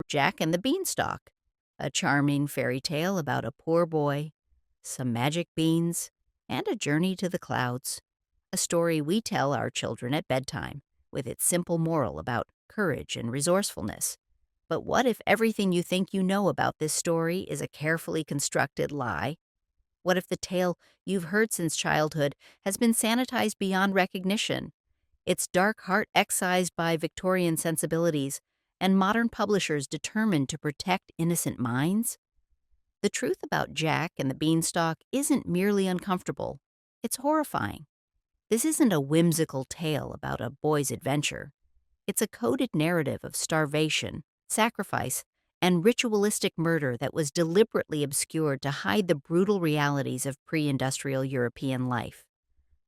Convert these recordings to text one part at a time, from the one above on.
Jack and the Beanstalk, a charming fairy tale about a poor boy, some magic beans, and a journey to the clouds. A story we tell our children at bedtime, with its simple moral about courage and resourcefulness. But what if everything you think you know about this story is a carefully constructed lie? What if the tale you've heard since childhood has been sanitized beyond recognition, its dark heart excised by Victorian sensibilities, and modern publishers determined to protect innocent minds? The truth about Jack and the Beanstalk isn't merely uncomfortable, it's horrifying. This isn't a whimsical tale about a boy's adventure. It's a coded narrative of starvation, sacrifice, and ritualistic murder that was deliberately obscured to hide the brutal realities of pre-industrial European life.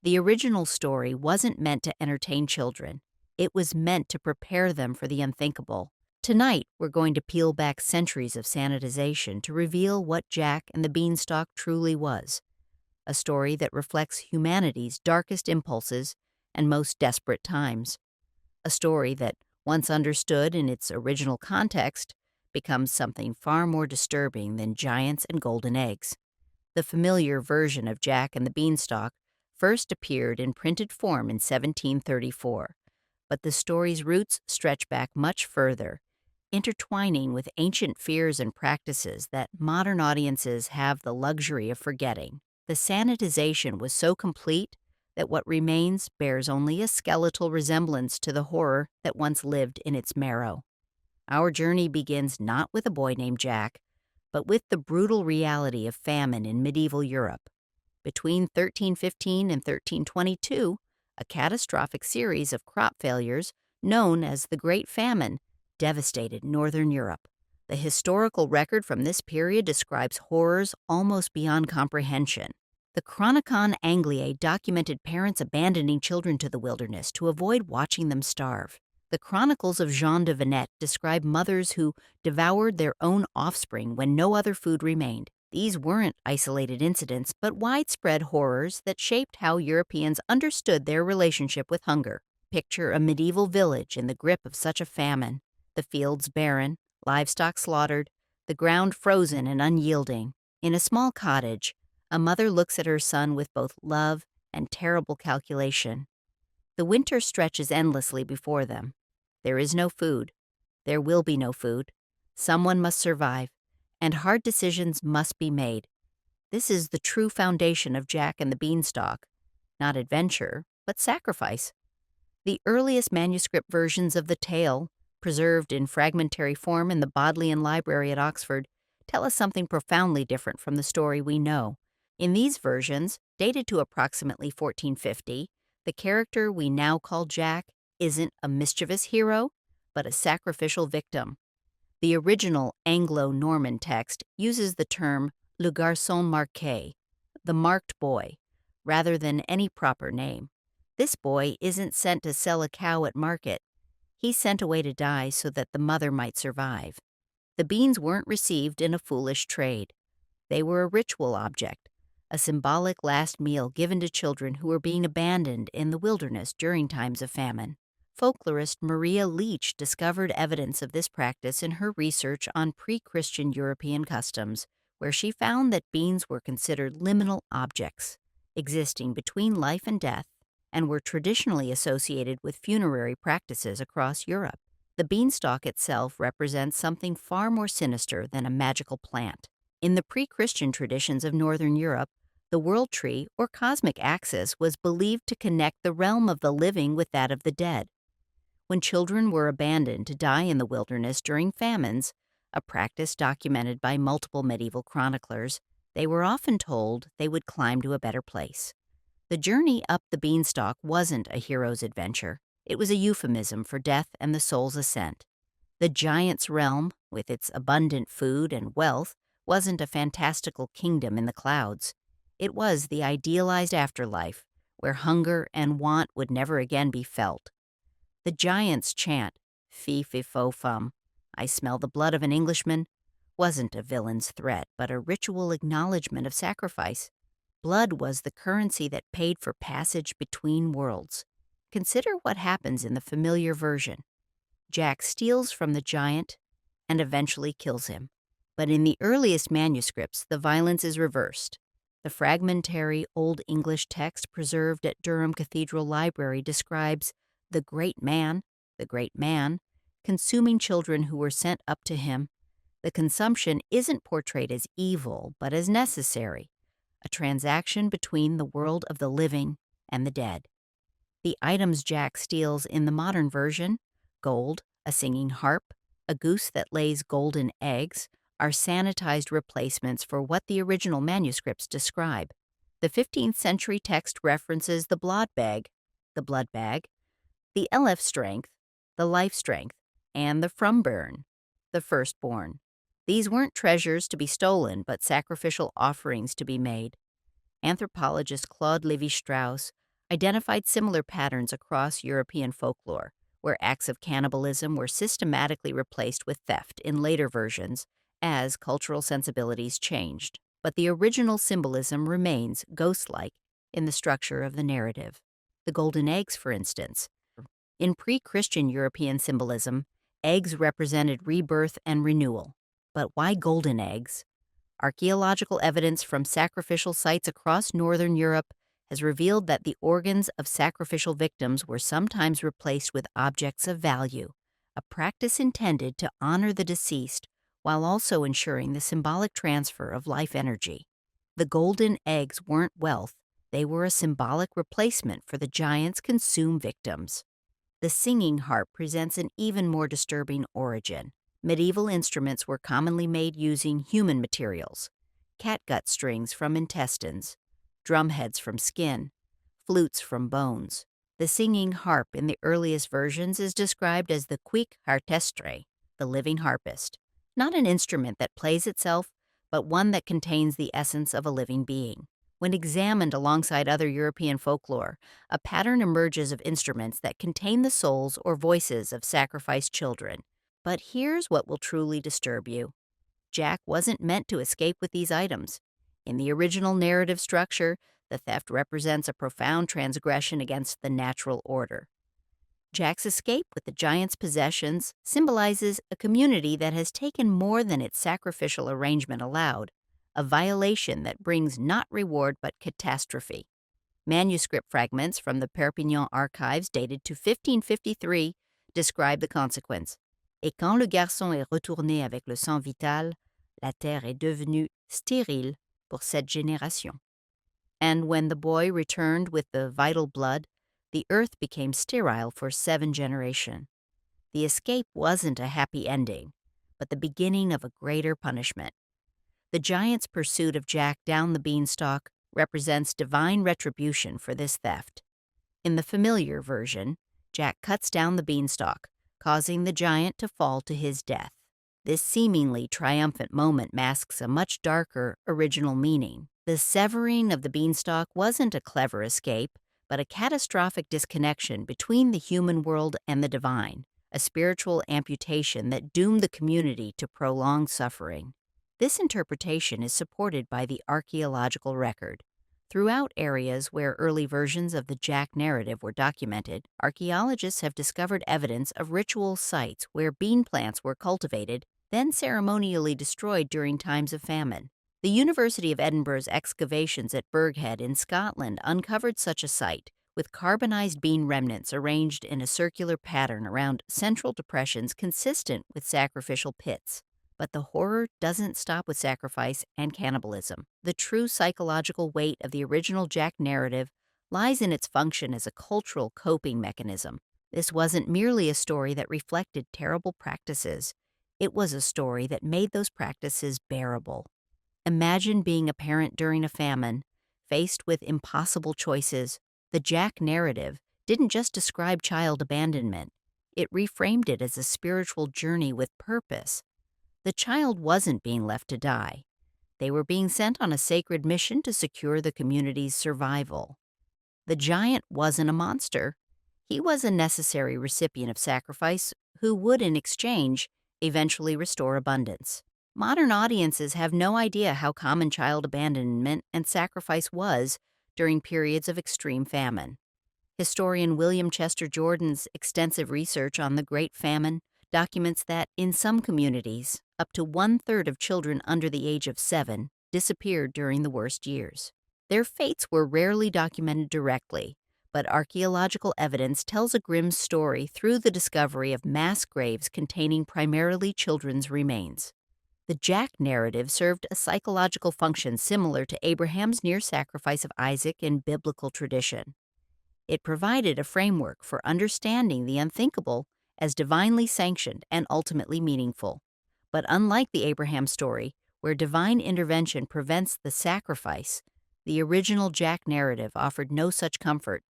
The original story wasn't meant to entertain children. It was meant to prepare them for the unthinkable. Tonight, we're going to peel back centuries of sanitization to reveal what Jack and the Beanstalk truly was. A story that reflects humanity's darkest impulses and most desperate times. A story that, once understood in its original context, becomes something far more disturbing than giants and golden eggs. The familiar version of Jack and the Beanstalk first appeared in printed form in 1734, but the story's roots stretch back much further, intertwining with ancient fears and practices that modern audiences have the luxury of forgetting. The sanitization was so complete that what remains bears only a skeletal resemblance to the horror that once lived in its marrow. Our journey begins not with a boy named Jack, but with the brutal reality of famine in medieval Europe. Between 1315 and 1322, a catastrophic series of crop failures, known as the Great Famine, devastated northern Europe. The historical record from this period describes horrors almost beyond comprehension. The Chronicon Angliae documented parents abandoning children to the wilderness to avoid watching them starve. The Chronicles of Jean de Venette describe mothers who devoured their own offspring when no other food remained. These weren't isolated incidents, but widespread horrors that shaped how Europeans understood their relationship with hunger. Picture a medieval village in the grip of such a famine, the fields barren, livestock slaughtered, the ground frozen and unyielding. In a small cottage, a mother looks at her son with both love and terrible calculation. The winter stretches endlessly before them. There is no food. There will be no food. Someone must survive, and hard decisions must be made. This is the true foundation of Jack and the Beanstalk. Not adventure, but sacrifice. The earliest manuscript versions of the tale, preserved in fragmentary form in the Bodleian Library at Oxford, tell us something profoundly different from the story we know. In these versions, dated to approximately 1450, the character we now call Jack isn't a mischievous hero, but a sacrificial victim. The original Anglo-Norman text uses the term le garçon marqué, the marked boy, rather than any proper name. This boy isn't sent to sell a cow at market. He's sent away to die so that the mother might survive. The beans weren't received in a foolish trade. They were a ritual object, a symbolic last meal given to children who were being abandoned in the wilderness during times of famine. Folklorist Maria Leach discovered evidence of this practice in her research on pre-Christian European customs, where she found that beans were considered liminal objects, existing between life and death, and were traditionally associated with funerary practices across Europe. The beanstalk itself represents something far more sinister than a magical plant. In the pre-Christian traditions of Northern Europe, the world tree, or cosmic axis, was believed to connect the realm of the living with that of the dead. When children were abandoned to die in the wilderness during famines, a practice documented by multiple medieval chroniclers, they were often told they would climb to a better place. The journey up the beanstalk wasn't a hero's adventure. It was a euphemism for death and the soul's ascent. The giant's realm, with its abundant food and wealth, wasn't a fantastical kingdom in the clouds. It was the idealized afterlife, where hunger and want would never again be felt. The giant's chant, fee fi fo fum, I smell the blood of an Englishman, wasn't a villain's threat, but a ritual acknowledgement of sacrifice. Blood was the currency that paid for passage between worlds. Consider what happens in the familiar version. Jack steals from the giant and eventually kills him. But in the earliest manuscripts, the violence is reversed. The fragmentary Old English text preserved at Durham Cathedral Library describes the great man, consuming children who were sent up to him. The consumption isn't portrayed as evil, but as necessary, a transaction between the world of the living and the dead. The items Jack steals in the modern version, gold, a singing harp, a goose that lays golden eggs, are sanitized replacements for what the original manuscripts describe. The 15th century text references the blood bag, the elf strength, the life strength, and the frumburn, the firstborn. These weren't treasures to be stolen, but sacrificial offerings to be made. Anthropologist Claude Lévi-Strauss identified similar patterns across European folklore, where acts of cannibalism were systematically replaced with theft in later versions as cultural sensibilities changed. But the original symbolism remains ghost-like in the structure of the narrative. The golden eggs, for instance. In pre-Christian European symbolism, eggs represented rebirth and renewal. But why golden eggs? Archaeological evidence from sacrificial sites across northern Europe has revealed that the organs of sacrificial victims were sometimes replaced with objects of value, a practice intended to honor the deceased while also ensuring the symbolic transfer of life energy. The golden eggs weren't wealth, they were a symbolic replacement for the giant's consumed victims. The singing harp presents an even more disturbing origin. Medieval instruments were commonly made using human materials: catgut strings from intestines, drumheads from skin, flutes from bones. The singing harp in the earliest versions is described as the quic hartestre, the living harpist, not an instrument that plays itself, but one that contains the essence of a living being. When examined alongside other European folklore, a pattern emerges of instruments that contain the souls or voices of sacrificed children. But here's what will truly disturb you. Jack wasn't meant to escape with these items. In the original narrative structure, the theft represents a profound transgression against the natural order. Jack's escape with the giant's possessions symbolizes a community that has taken more than its sacrificial arrangement allowed, a violation that brings not reward but catastrophe. Manuscript fragments from the Perpignan archives dated to 1553 describe the consequence. Et quand le garçon est retourné avec le sang vital, la terre est devenue stérile pour cette génération. And when the boy returned with the vital blood, the earth became sterile for 7 generations. The escape wasn't a happy ending, but the beginning of a greater punishment. The giant's pursuit of Jack down the beanstalk represents divine retribution for this theft. In the familiar version, Jack cuts down the beanstalk, causing the giant to fall to his death. This seemingly triumphant moment masks a much darker original meaning. The severing of the beanstalk wasn't a clever escape, but a catastrophic disconnection between the human world and the divine, a spiritual amputation that doomed the community to prolonged suffering. This interpretation is supported by the archaeological record. Throughout areas where early versions of the Jack narrative were documented, archaeologists have discovered evidence of ritual sites where bean plants were cultivated, then ceremonially destroyed during times of famine. The University of Edinburgh's excavations at Burghead in Scotland uncovered such a site, with carbonized bean remnants arranged in a circular pattern around central depressions consistent with sacrificial pits. But the horror doesn't stop with sacrifice and cannibalism. The true psychological weight of the original Jack narrative lies in its function as a cultural coping mechanism. This wasn't merely a story that reflected terrible practices. It was a story that made those practices bearable. Imagine being a parent during a famine, faced with impossible choices. The Jack narrative didn't just describe child abandonment. It reframed it as a spiritual journey with purpose. The child wasn't being left to die. They were being sent on a sacred mission to secure the community's survival. The giant wasn't a monster. He was a necessary recipient of sacrifice who would, in exchange, eventually restore abundance. Modern audiences have no idea how common child abandonment and sacrifice was during periods of extreme famine. Historian William Chester Jordan's extensive research on the Great Famine documents that in some communities, up to one-third of children under the age of 7 disappeared during the worst years. Their fates were rarely documented directly, but archaeological evidence tells a grim story through the discovery of mass graves containing primarily children's remains. The Jack narrative served a psychological function similar to Abraham's near sacrifice of Isaac in biblical tradition. It provided a framework for understanding the unthinkable as divinely sanctioned and ultimately meaningful. But unlike the Abraham story, where divine intervention prevents the sacrifice, the original Jack narrative offered no such comfort.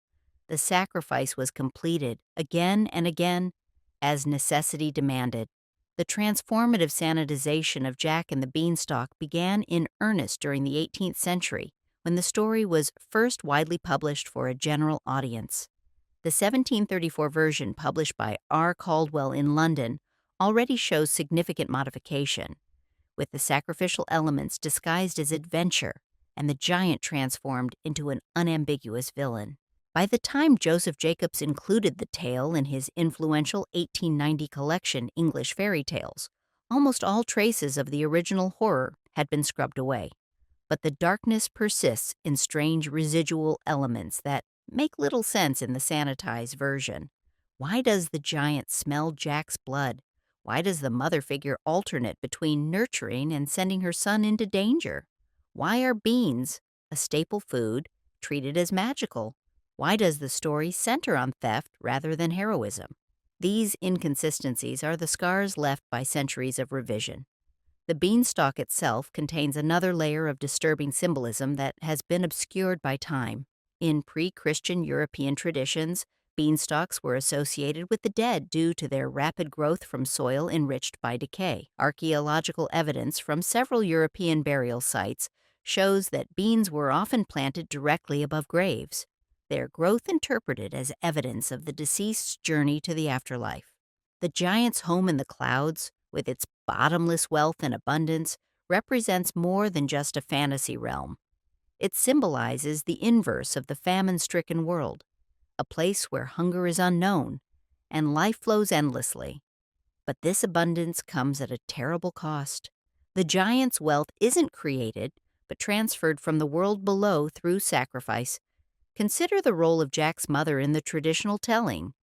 The sacrifice was completed again and again as necessity demanded. The transformative sanitization of Jack and the Beanstalk began in earnest during the 18th century, when the story was first widely published for a general audience. The 1734 version published by R. Caldwell in London already shows significant modification, with the sacrificial elements disguised as adventure and the giant transformed into an unambiguous villain. By the time Joseph Jacobs included the tale in his influential 1890 collection English Fairy Tales, almost all traces of the original horror had been scrubbed away. But the darkness persists in strange residual elements that make little sense in the sanitized version. Why does the giant smell Jack's blood? Why does the mother figure alternate between nurturing and sending her son into danger? Why are beans, a staple food, treated as magical? Why does the story center on theft rather than heroism? These inconsistencies are the scars left by centuries of revision. The beanstalk itself contains another layer of disturbing symbolism that has been obscured by time. In pre-Christian European traditions, beanstalks were associated with the dead due to their rapid growth from soil enriched by decay. Archaeological evidence from several European burial sites shows that beans were often planted directly above graves, their growth interpreted as evidence of the deceased's journey to the afterlife. The giant's home in the clouds, with its bottomless wealth and abundance, represents more than just a fantasy realm. It symbolizes the inverse of the famine-stricken world, a place where hunger is unknown and life flows endlessly. But this abundance comes at a terrible cost. The giant's wealth isn't created, but transferred from the world below through sacrifice. Consider the role of Jack's mother in the traditional telling.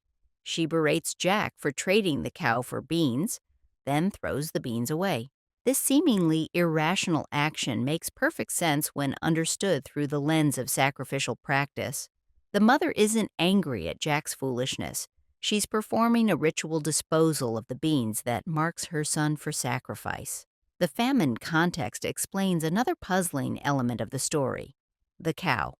She berates Jack for trading the cow for beans, then throws the beans away. This seemingly irrational action makes perfect sense when understood through the lens of sacrificial practice. The mother isn't angry at Jack's foolishness. She's performing a ritual disposal of the beans that marks her son for sacrifice. The famine context explains another puzzling element of the story: the cow.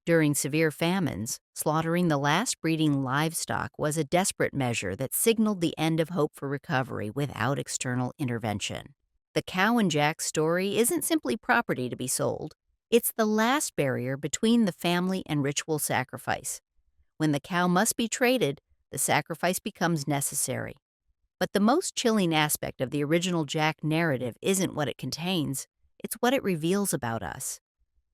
During severe famines, slaughtering the last breeding livestock was a desperate measure that signaled the end of hope for recovery without external intervention. The cow in Jack's story isn't simply property to be sold. It's the last barrier between the family and ritual sacrifice. When the cow must be traded, the sacrifice becomes necessary. But the most chilling aspect of the original Jack narrative isn't what it contains, it's what it reveals about us.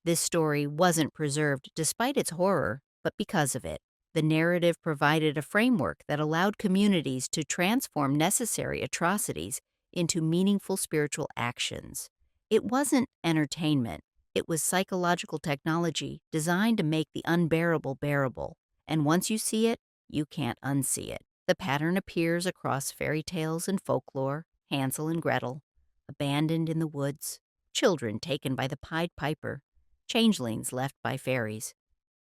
This story wasn't preserved despite its horror, but because of it. The narrative provided a framework that allowed communities to transform necessary atrocities into meaningful spiritual actions. It wasn't entertainment. It was psychological technology designed to make the unbearable bearable. And once you see it, you can't unsee it. The pattern appears across fairy tales and folklore: Hansel and Gretel, abandoned in the woods, children taken by the Pied Piper, changelings left by fairies.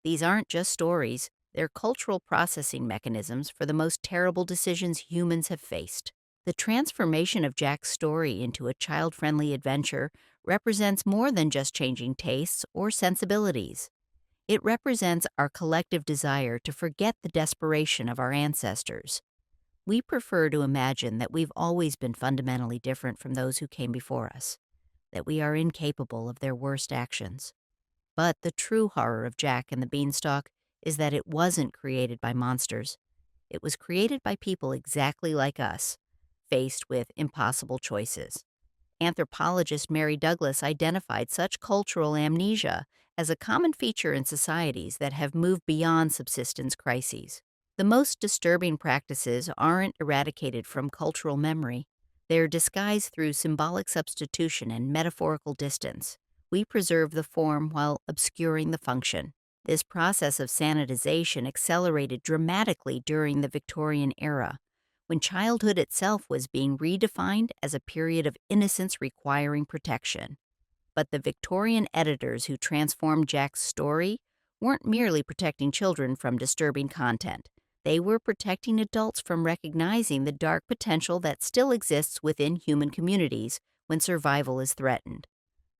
These aren't just stories, they're cultural processing mechanisms for the most terrible decisions humans have faced. The transformation of Jack's story into a child-friendly adventure represents more than just changing tastes or sensibilities. It represents our collective desire to forget the desperation of our ancestors. We prefer to imagine that we've always been fundamentally different from those who came before us, that we are incapable of their worst actions. But the true horror of Jack and the Beanstalk is that it wasn't created by monsters. It was created by people exactly like us, faced with impossible choices. Anthropologist Mary Douglas identified such cultural amnesia as a common feature in societies that have moved beyond subsistence crises. The most disturbing practices aren't eradicated from cultural memory. They're disguised through symbolic substitution and metaphorical distance. We preserve the form while obscuring the function. This process of sanitization accelerated dramatically during the Victorian era, when childhood itself was being redefined as a period of innocence requiring protection. But the Victorian editors who transformed Jack's story weren't merely protecting children from disturbing content. They were protecting adults from recognizing the dark potential that still exists within human communities when survival is threatened.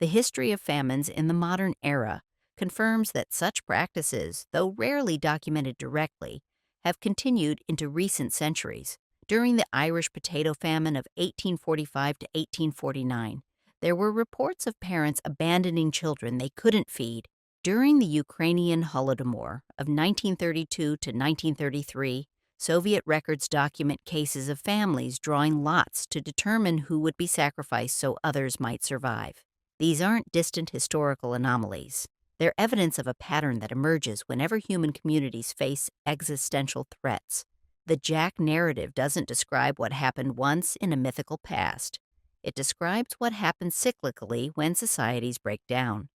The history of famines in the modern era confirms that such practices, though rarely documented directly, have continued into recent centuries. During the Irish potato famine of 1845 to 1849, there were reports of parents abandoning children they couldn't feed. During the Ukrainian Holodomor of 1932 to 1933, Soviet records document cases of families drawing lots to determine who would be sacrificed so others might survive. These aren't distant historical anomalies. They're evidence of a pattern that emerges whenever human communities face existential threats. The Jack narrative doesn't describe what happened once in a mythical past. It describes what happens cyclically when societies break down.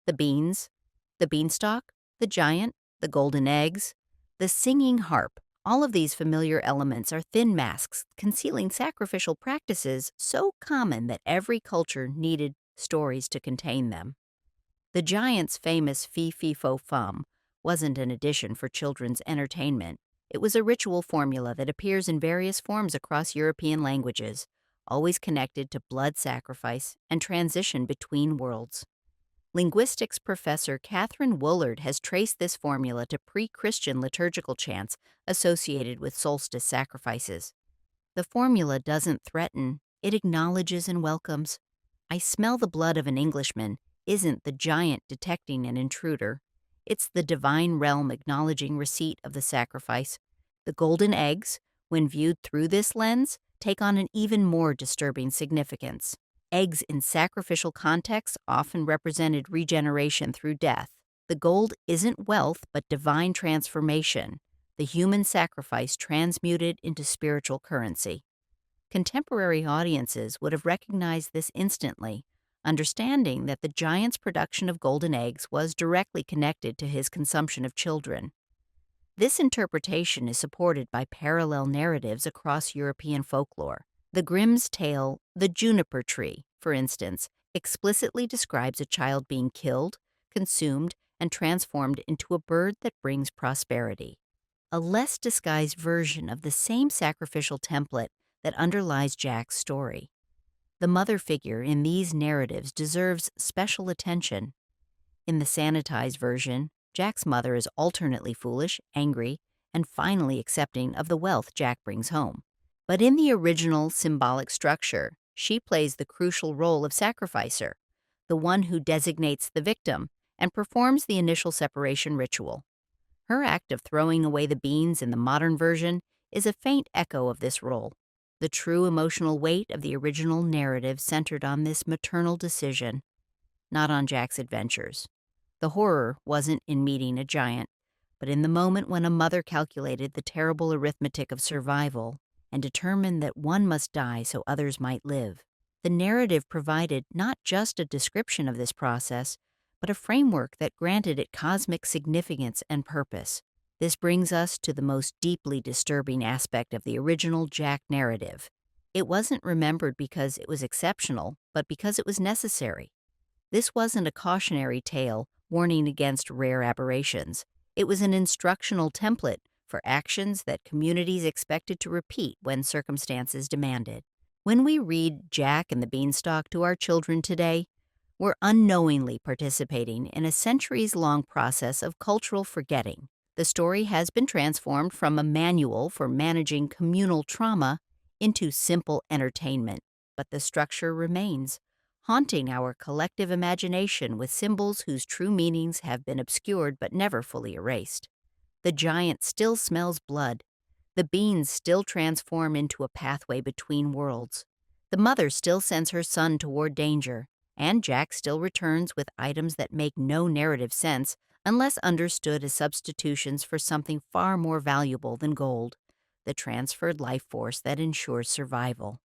The beans, the beanstalk, the giant, the golden eggs, the singing harp, all of these familiar elements are thin masks concealing sacrificial practices so common that every culture needed stories to contain them. The giant's famous fee fee fo fum wasn't an addition for children's entertainment. It was a ritual formula that appears in various forms across European languages, always connected to blood sacrifice and transition between worlds. Linguistics professor Catherine Woolard has traced this formula to pre-Christian liturgical chants associated with solstice sacrifices. The formula doesn't threaten, it acknowledges and welcomes. "I smell the blood of an Englishman" isn't the giant detecting an intruder. It's the divine realm acknowledging receipt of the sacrifice. The golden eggs, when viewed through this lens, take on an even more disturbing significance. Eggs in sacrificial contexts often represented regeneration through death. The gold isn't wealth but divine transformation, the human sacrifice transmuted into spiritual currency. Contemporary audiences would have recognized this instantly, understanding that the giant's production of golden eggs was directly connected to his consumption of children. This interpretation is supported by parallel narratives across European folklore. The Grimm's tale, The Juniper Tree, for instance, explicitly describes a child being killed, consumed, and transformed into a bird that brings prosperity. A less disguised version of the same sacrificial template that underlies Jack's story. The mother figure in these narratives deserves special attention. In the sanitized version, Jack's mother is alternately foolish, angry, and finally accepting of the wealth Jack brings home. But in the original symbolic structure, she plays the crucial role of sacrificer, the one who designates the victim and performs the initial separation ritual. Her act of throwing away the beans in the modern version is a faint echo of this role. The true emotional weight of the original narrative centered on this maternal decision, not on Jack's adventures. The horror wasn't in meeting a giant, but in the moment when a mother calculated the terrible arithmetic of survival and determined that one must die so others might live. The narrative provided not just a description of this process, but a framework that granted it cosmic significance and purpose. This brings us to the most deeply disturbing aspect of the original Jack narrative. It wasn't remembered because it was exceptional, but because it was necessary. This wasn't a cautionary tale warning against rare aberrations. It was an instructional template for actions that communities expected to repeat when circumstances demanded. When we read Jack and the Beanstalk to our children today, we're unknowingly participating in a centuries-long process of cultural forgetting. The story has been transformed from a manual for managing communal trauma into simple entertainment, but the structure remains, haunting our collective imagination with symbols whose true meanings have been obscured but never fully erased. The giant still smells blood. The beans still transform into a pathway between worlds. The mother still sends her son toward danger, and Jack still returns with items that make no narrative sense unless understood as substitutions for something far more valuable than gold, the transferred life force that ensures survival.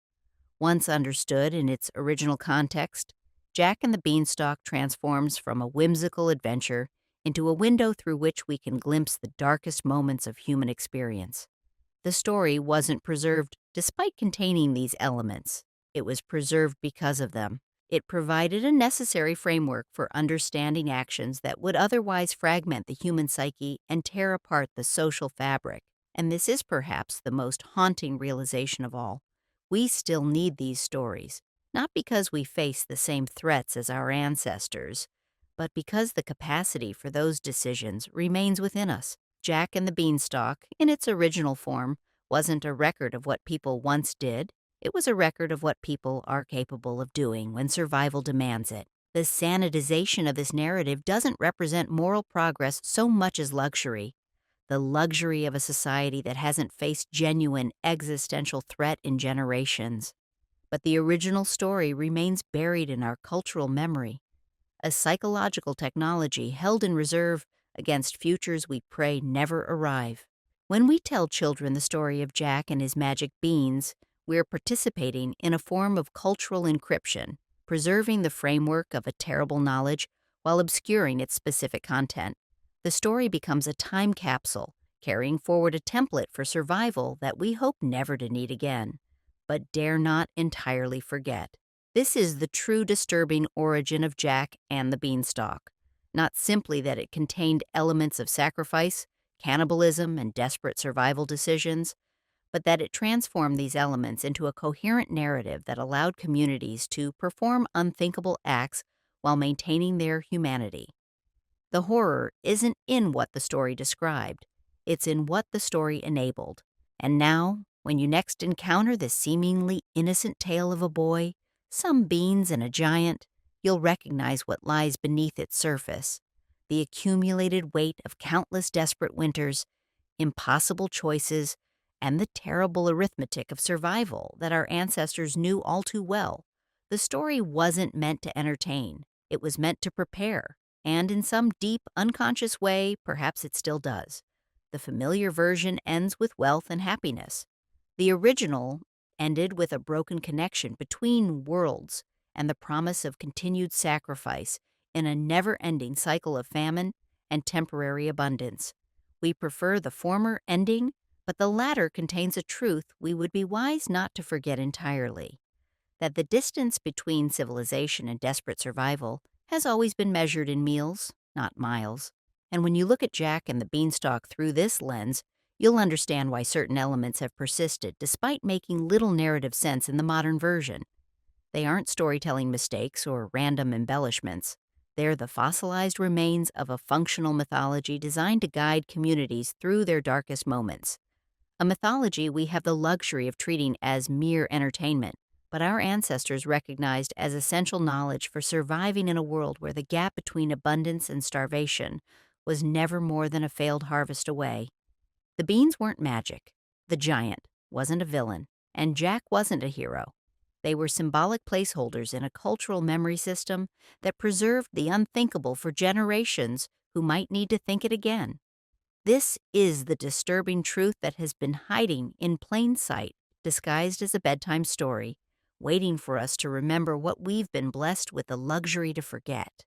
Once understood in its original context, Jack and the Beanstalk transforms from a whimsical adventure into a window through which we can glimpse the darkest moments of human experience. The story wasn't preserved despite containing these elements. It was preserved because of them. It provided a necessary framework for understanding actions that would otherwise fragment the human psyche and tear apart the social fabric. And this is perhaps the most haunting realization of all. We still need these stories, not because we face the same threats as our ancestors, but because the capacity for those decisions remains within us. Jack and the Beanstalk, in its original form, wasn't a record of what people once did. It was a record of what people are capable of doing when survival demands it. The sanitization of this narrative doesn't represent moral progress so much as luxury. The luxury of a society that hasn't faced genuine existential threat in generations. But the original story remains buried in our cultural memory, a psychological technology held in reserve against futures we pray never arrive. When we tell children the story of Jack and his magic beans, we're participating in a form of cultural encryption, preserving the framework of a terrible knowledge while obscuring its specific content. The story becomes a time capsule, carrying forward a template for survival that we hope never to need again, but dare not entirely forget. This is the true disturbing origin of Jack and the Beanstalk. Not simply that it contained elements of sacrifice, cannibalism, and desperate survival decisions, but that it transformed these elements into a coherent narrative that allowed communities to perform unthinkable acts while maintaining their humanity. The horror isn't in what the story described, it's in what the story enabled. And now, when you next encounter this seemingly innocent tale of a boy, some beans and a giant, you'll recognize what lies beneath its surface: the accumulated weight of countless desperate winters, impossible choices, and the terrible arithmetic of survival that our ancestors knew all too well. The story wasn't meant to entertain, it was meant to prepare, and in some deep, unconscious way, perhaps it still does. The familiar version ends with wealth and happiness. The original ended with a broken connection between worlds and the promise of continued sacrifice in a never-ending cycle of famine and temporary abundance. We prefer the former ending, but the latter contains a truth we would be wise not to forget entirely: that the distance between civilization and desperate survival has always been measured in meals, not miles. And when you look at Jack and the Beanstalk through this lens, you'll understand why certain elements have persisted despite making little narrative sense in the modern version. They aren't storytelling mistakes or random embellishments. They're the fossilized remains of a functional mythology designed to guide communities through their darkest moments. A mythology we have the luxury of treating as mere entertainment, but our ancestors recognized as essential knowledge for surviving in a world where the gap between abundance and starvation was never more than a failed harvest away. The beans weren't magic, the giant wasn't a villain, and Jack wasn't a hero. They were symbolic placeholders in a cultural memory system that preserved the unthinkable for generations who might need to think it again. This is the disturbing truth that has been hiding in plain sight, disguised as a bedtime story, waiting for us to remember what we've been blessed with the luxury to forget.